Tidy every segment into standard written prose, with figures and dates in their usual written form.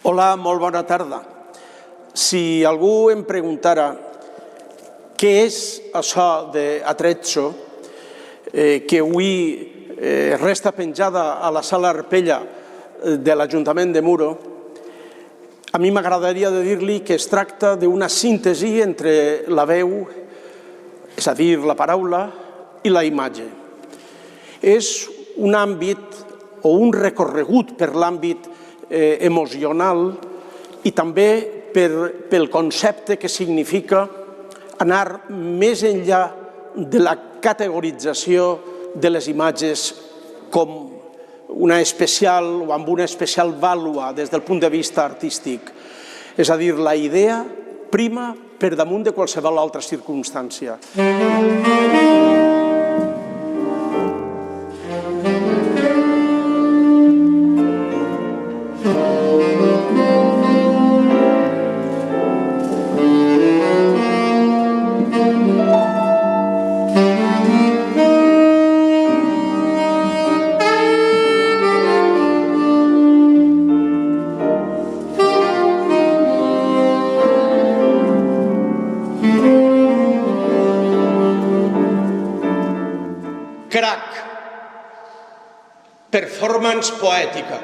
Hola, molt bona tarda. Si algú em preguntara què és això d'Atrezzo, que avui resta penjada a la sala Arpella de l'Ajuntament de Muro, a mi m'agradaria dir-li que es tracta d'una síntesi entre la veu, és a dir, la paraula, i la imatge. És un àmbit o un recorregut per l'àmbit emocional i també pel concepte que significa anar més enllà de la categorització de les imatges com una especial o amb una especial vàlua des del punt de vista artístic. És a dir, la idea prima per damunt de qualsevol altra circumstància. Crac, performance poètica.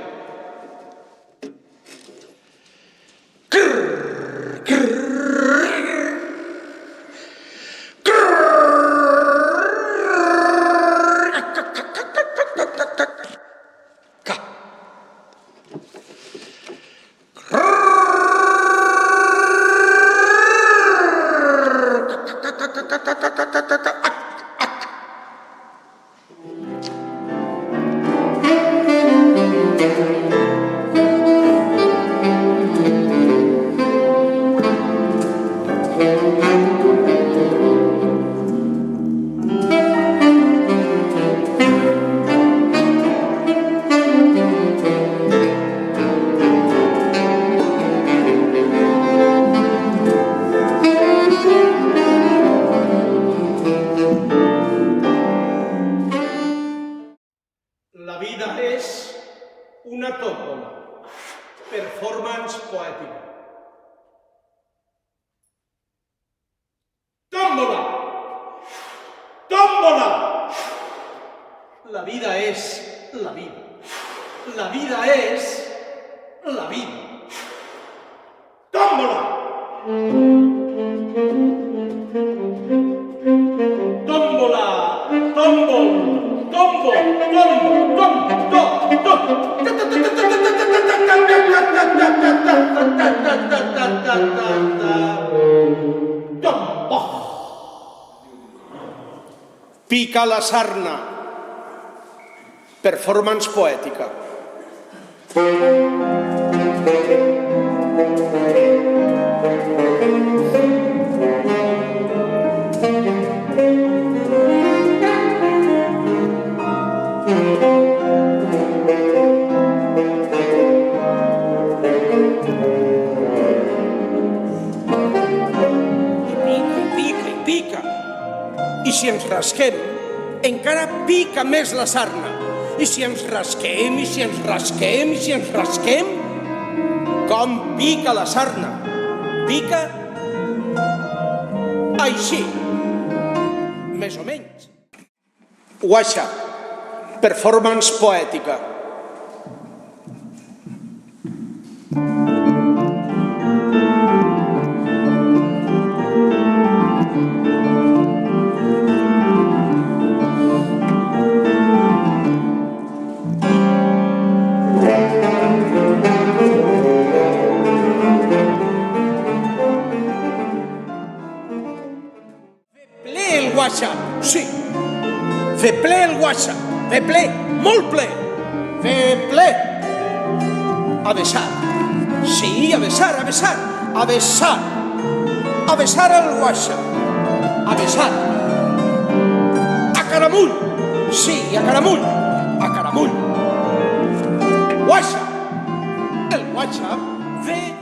La vida és una tómbola, performance poètica. Tómbola! Tómbola! La vida és la vida. La vida és la vida. Tómbola! Tómbola! Tómbol! Tómbol! Pica la sarna, performance poètica. I si ens rasquem, encara pica més la sarna. I si ens rasquem, i si ens rasquem, i si ens rasquem, com pica la sarna? Pica així, més o menys. Guaixa, performance poètica. Sí, fer ple el WhatsApp, fer ple, molt ple, fer ple. A besar, sí, a besar, a besar, a besar, a besar el WhatsApp, a besar. A caramull, sí, a caramull, a caramull. WhatsApp, el WhatsApp, fer